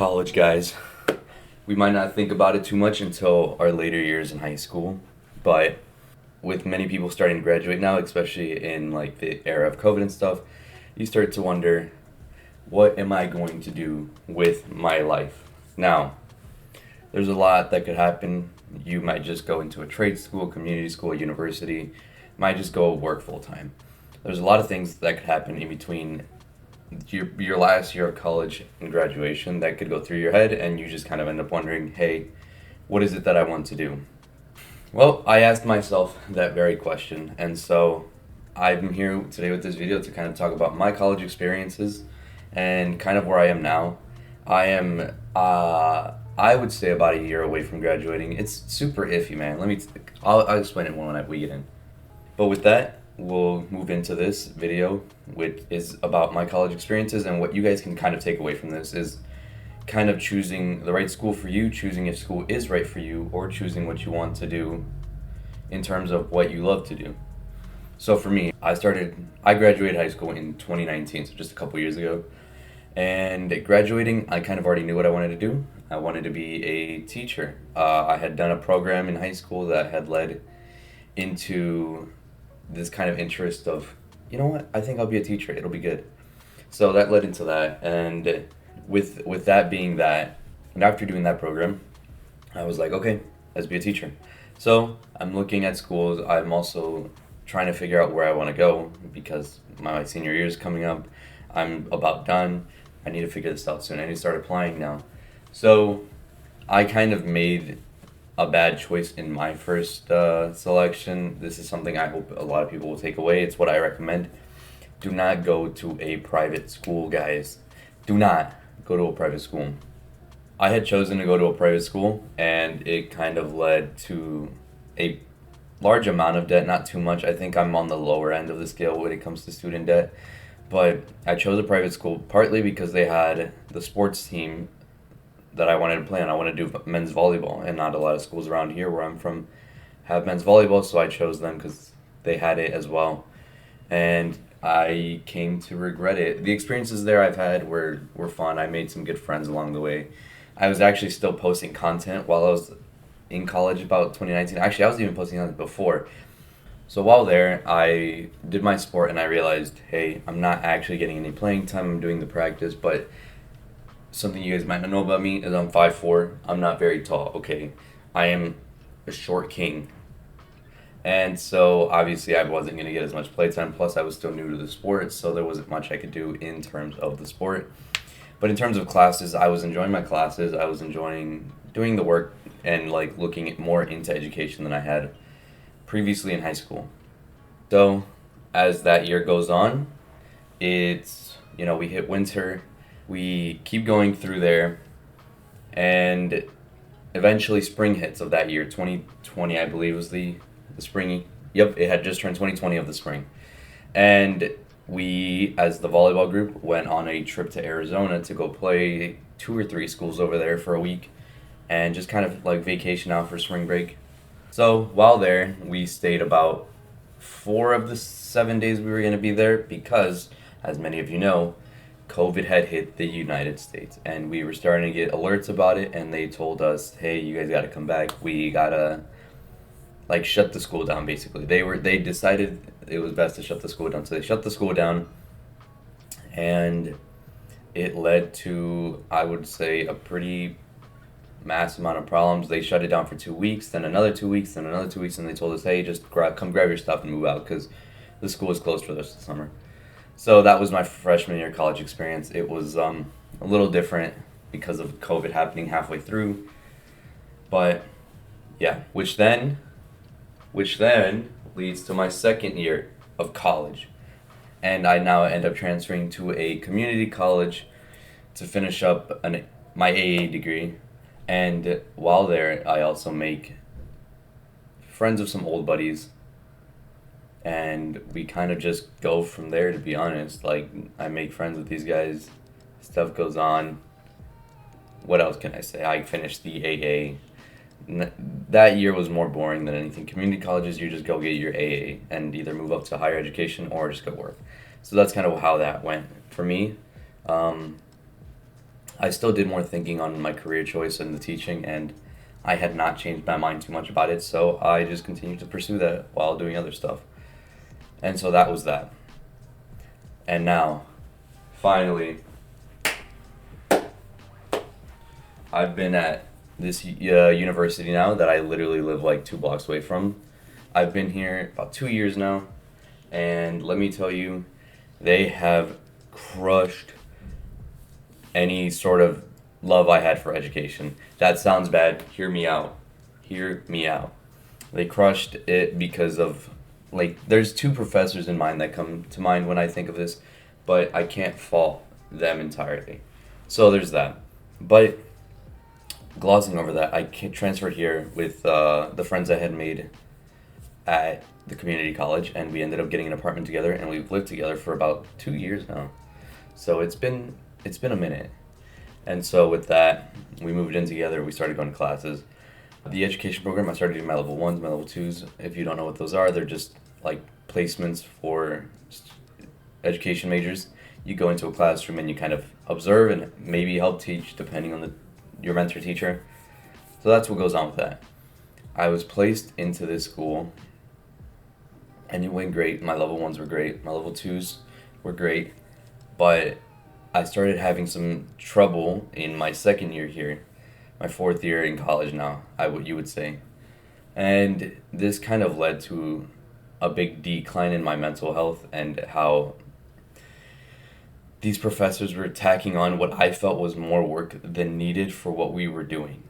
college, guys. We might not think about it too much until our later years in high school, but with many people starting to graduate now, especially in like the era of COVID and stuff, you start to wonder, what am I going to do with my life? Now, there's a lot that could happen. You might just go into a trade school, community school, university, might just go work full time. There's a lot of things that could happen in between your last year of college and graduation that could go through your head, and you just kind of end up wondering, hey, what is it that I want to do? Well, I asked myself that very question, and so I'm here today with this video to kind of talk about my college experiences and kind of where I am now. I would say about a year away from graduating. It's super iffy, man. I'll explain it when we get in. But with that, we'll move into this video, which is about my college experiences, and what you guys can kind of take away from this is kind of choosing the right school for you, choosing if school is right for you, or choosing what you want to do in terms of what you love to do. So for me, I graduated high school in 2019, so just a couple years ago. And graduating, I kind of already knew what I wanted to do. I wanted to be a teacher. I had done a program in high school that had led into this kind of interest of, you know what, I think I'll be a teacher. It'll be good. So that led into that. And with that being that, and after doing that program, I was like, okay, let's be a teacher. So I'm looking at schools. I'm also trying to figure out where I want to go because my senior year is coming up. I'm about done. I need to figure this out soon. I need to start applying now. So I kind of made a bad choice in my first selection. This is something I hope a lot of people will take away. It's what I recommend. Do not go to a private school, guys. Do not go to a private school. I had chosen to go to a private school, and it kind of led to a large amount of debt, not too much. I think I'm on the lower end of the scale when it comes to student debt. But I chose a private school partly because they had the sports team that I wanted to play on. I wanted to do men's volleyball, and not a lot of schools around here where I'm from have men's volleyball, so I chose them because they had it as well. And I came to regret it. The experiences there I've had were fun. I made some good friends along the way. I was actually still posting content while I was in college about 2019. Actually, I was even posting content before. So while there, I did my sport and I realized, hey, I'm not actually getting any playing time. I'm doing the practice, but something you guys might not know about me is I'm 5'4". I'm not very tall, okay? I am a short king. And so obviously I wasn't going to get as much playtime. Plus I was still new to the sport, so there wasn't much I could do in terms of the sport. But in terms of classes, I was enjoying my classes. I was enjoying doing the work and like looking more into education than I had previously in high school. So as that year goes on, we hit winter, we keep going through there, and eventually spring hits of that year. 2020, I believe, was the spring. Yep, it had just turned 2020 of the spring. And we, as the volleyball group, went on a trip to Arizona to go play 2 or 3 schools over there for a week and just kind of like vacation out for spring break. So while there, we stayed about 4 of the 7 days we were going to be there because, as many of you know, COVID had hit the United States, and we were starting to get alerts about it, and they told us, hey, you guys got to come back. We got to shut the school down, basically. They decided it was best to shut the school down, so they shut the school down, and it led to, I would say, a pretty mass amount of problems. They shut it down for 2 weeks, then another 2 weeks, then another 2 weeks, and they told us, hey, just come grab your stuff and move out because the school is closed for the rest of the summer. So that was my freshman year college experience. It was a little different because of COVID happening halfway through, but yeah, which then leads to my second year of college, and I now end up transferring to a community college to finish up my AA degree. And while there, I also make friends of some old buddies, and we kind of just go from there, to be honest. Like, I make friends with these guys, stuff goes on. What else can I say? I finished the AA. That year was more boring than anything. Community colleges, you just go get your AA and either move up to higher education or just go work. So that's kind of how that went for me. I still did more thinking on my career choice and the teaching, and I had not changed my mind too much about it, so I just continued to pursue that while doing other stuff. And so that was that. And now, finally, I've been at this university now that I literally live like 2 blocks away from. I've been here about 2 years now, and let me tell you, they have crushed any sort of love I had for education. That sounds bad. Hear me out. Hear me out. They crushed it because of, like, there's two professors in mind that come to mind when I think of this, but I can't fault them entirely. So there's that. But glossing over that, transferred here with the friends I had made at the community college, and we ended up getting an apartment together, and we've lived together for about 2 years now. So it's been a minute. And so with that, we moved in together. We started going to classes. The education program, I started doing my level ones, my level twos. If you don't know what those are, they're just like placements for education majors. You go into a classroom and you kind of observe and maybe help teach depending on your mentor teacher. So that's what goes on with that. I was placed into this school and it went great. My level ones were great. My level twos were great. But I started having some trouble in my second year here, my fourth year in college now, you would say. And this kind of led to a big decline in my mental health and how these professors were tacking on what I felt was more work than needed for what we were doing.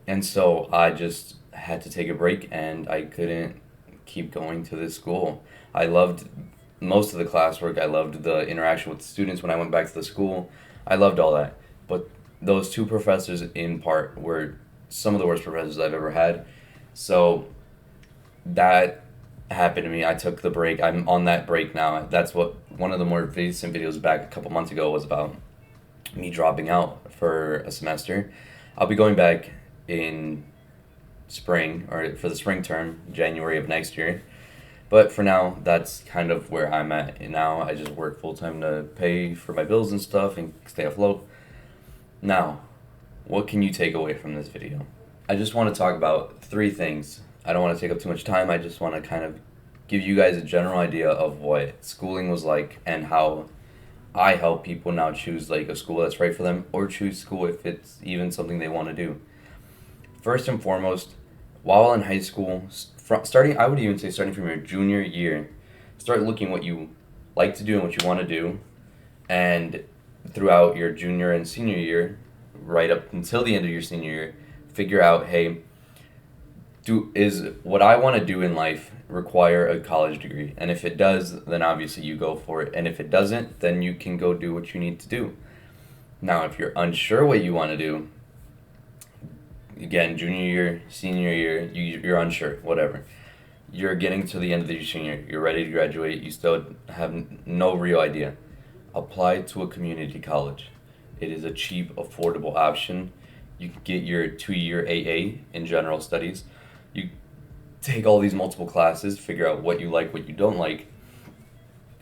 And so I just had to take a break and I couldn't keep going to this school. I loved most of the classwork. I loved the interaction with the students when I went back to the school. I loved all that. But those two professors in part were some of the worst professors I've ever had. So that happened to me. I took the break. I'm on that break now. That's what one of the more recent videos back a couple months ago was about, me dropping out for a semester. I'll be going back in spring, or for the spring term, January of next year. But for now, that's kind of where I'm at now. I just work full time to pay for my bills and stuff and stay afloat. Now, what can you take away from this video? I just want to talk about 3 things. I don't want to take up too much time. I just want to kind of give you guys a general idea of what schooling was like and how I help people now choose like a school that's right for them, or choose school if it's even something they want to do. First and foremost, while in high school, starting, I would even say starting from your junior year, start looking what you like to do and what you want to do, and throughout your junior and senior year, right up until the end of your senior year, figure out, hey, is what I want to do in life require a college degree? And if it does, then obviously you go for it. And if it doesn't, then you can go do what you need to do. Now, if you're unsure what you want to do, again, junior year, senior year, you're unsure, whatever. You're getting to the end of your senior year, you're ready to graduate, you still have no real idea. Apply to a community college. It is a cheap, affordable option. You can get your 2-year AA in general studies. You take all these multiple classes, figure out what you like, what you don't like,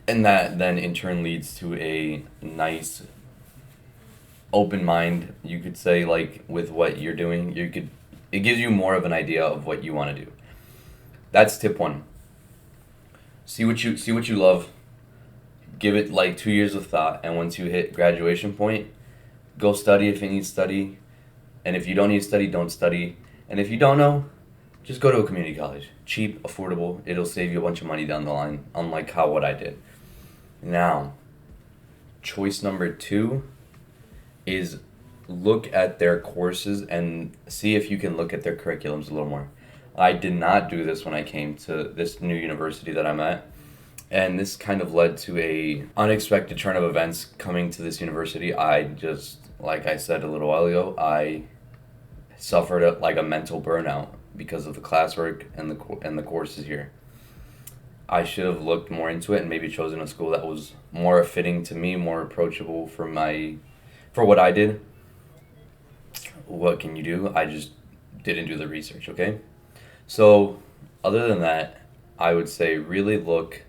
and that then in turn leads to a nice open mind, you could say, like with what you're doing. It gives you more of an idea of what you want to do. That's tip 1. See what you love. Give it like 2 years of thought, and once you hit graduation point, go study if you need to study. And if you don't need to study, don't study. And if you don't know, just go to a community college. Cheap, affordable, it'll save you a bunch of money down the line, unlike what I did. Now, choice number 2 is look at their courses and see if you can look at their curriculums a little more. I did not do this when I came to this new university that I'm at, and this kind of led to a unexpected turn of events coming to this university. I just, like I said a little while ago, I suffered a mental burnout because of the classwork and the courses here. I should have looked more into it and maybe chosen a school that was more fitting to me, more approachable for what I did. What can you do? I just didn't do the research, okay? So, other than that, I would say really look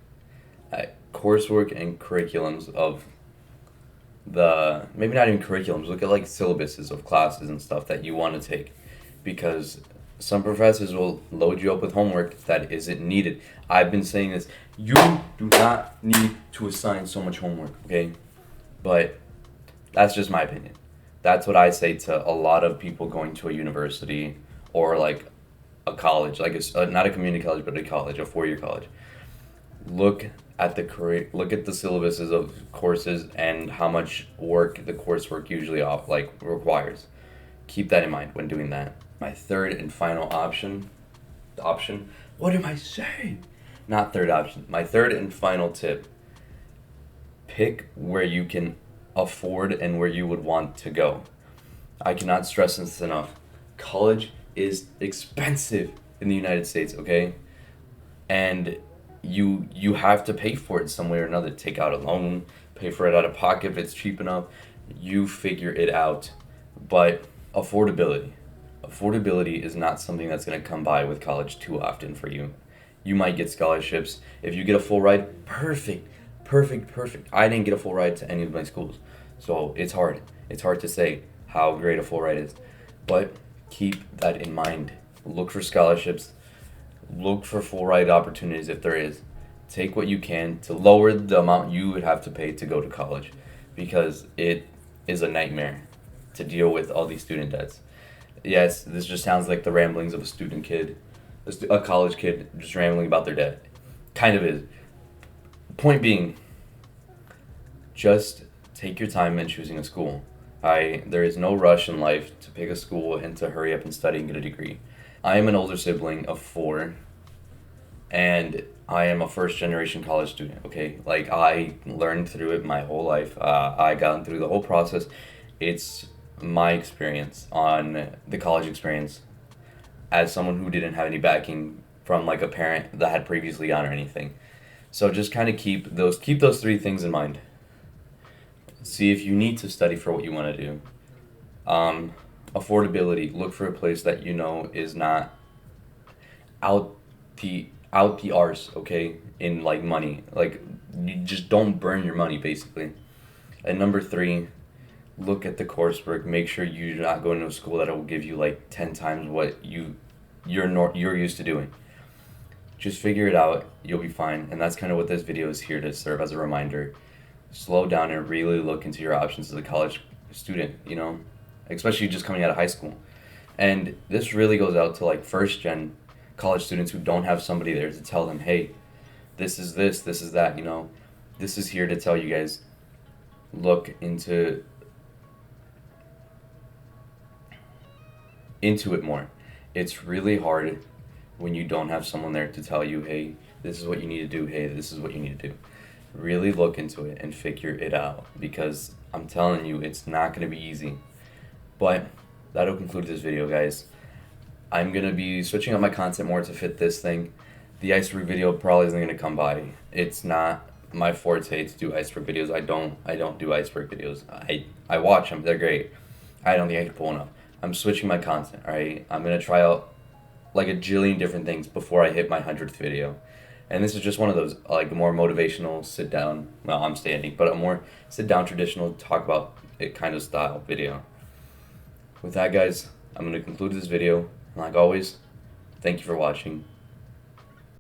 at coursework and curriculums of maybe not even curriculums, look at like syllabuses of classes and stuff that you want to take, because some professors will load you up with homework that isn't needed. I've been saying this, you do not need to assign so much homework, okay? But that's just my opinion. That's what I say to a lot of people going to a university or like a college, like not a community college, but a college, a 4-year college. Look at look at the syllabuses of courses and how much work the coursework usually requires. Keep that in mind when doing that. My third and final option. What am I saying? Not third option. My third and final tip. Pick where you can afford and where you would want to go. I cannot stress this enough. College is expensive in the United States, okay? And you have to pay for it some way or another. Take out a loan, pay for it out of pocket if it's cheap enough. You figure it out. But affordability is not something that's going to come by with college too often for you. You might get scholarships. If you get a full ride, perfect. I didn't get a full ride to any of my schools. So it's hard. It's hard to say how great a full ride is. But keep that in mind. Look for scholarships. Look for full ride opportunities if there is. Take what you can to lower the amount you would have to pay to go to college, because it is a nightmare to deal with all these student debts. Yes, this just sounds like the ramblings of a student kid, a college kid just rambling about their debt. Kind of is. Point being, just take your time in choosing a school. There is no rush in life to pick a school and to hurry up and study and get a degree. I am an older sibling of 4, and I am a first generation college student, okay? Like, I learned through it my whole life. I got through the whole process. It's my experience on the college experience as someone who didn't have any backing from like a parent that had previously gone or anything. So just kind of keep those 3 things in mind. See if you need to study for what you want to do. Affordability. Look for a place that you know is not out the arse, okay, in like money. Like, you just don't burn your money basically. And number 3, look at the coursework. Make sure you're not going to a school that will give you like 10 times what you're used to doing. Just figure it out. You'll be fine. And that's kind of what this video is here to serve as a reminder. Slow down and really look into your options as a college student, you know, especially just coming out of high school. And this really goes out to like first gen college students who don't have somebody there to tell them, hey, this is that, you know. This is here to tell you guys, look into it more. It's really hard when you don't have someone there to tell you, hey, this is what you need to do, hey, this is what you need to do. Really look into it and figure it out, because I'm telling you, it's not going to be easy. But that'll conclude this video, guys. I'm going to be switching up my content more to fit this thing. The iceberg video probably isn't going to come by. It's not my forte to do iceberg videos. I don't do iceberg videos. I watch them. They're great. I don't think I can pull one up. I'm switching my content, alright? I'm going to try out like a jillion different things before I hit my 100th video. And this is just one of those, like, more motivational sit down, well, I'm standing, but a more sit down traditional talk about it kind of style video. With that, guys, I'm going to conclude this video. And like always, thank you for watching.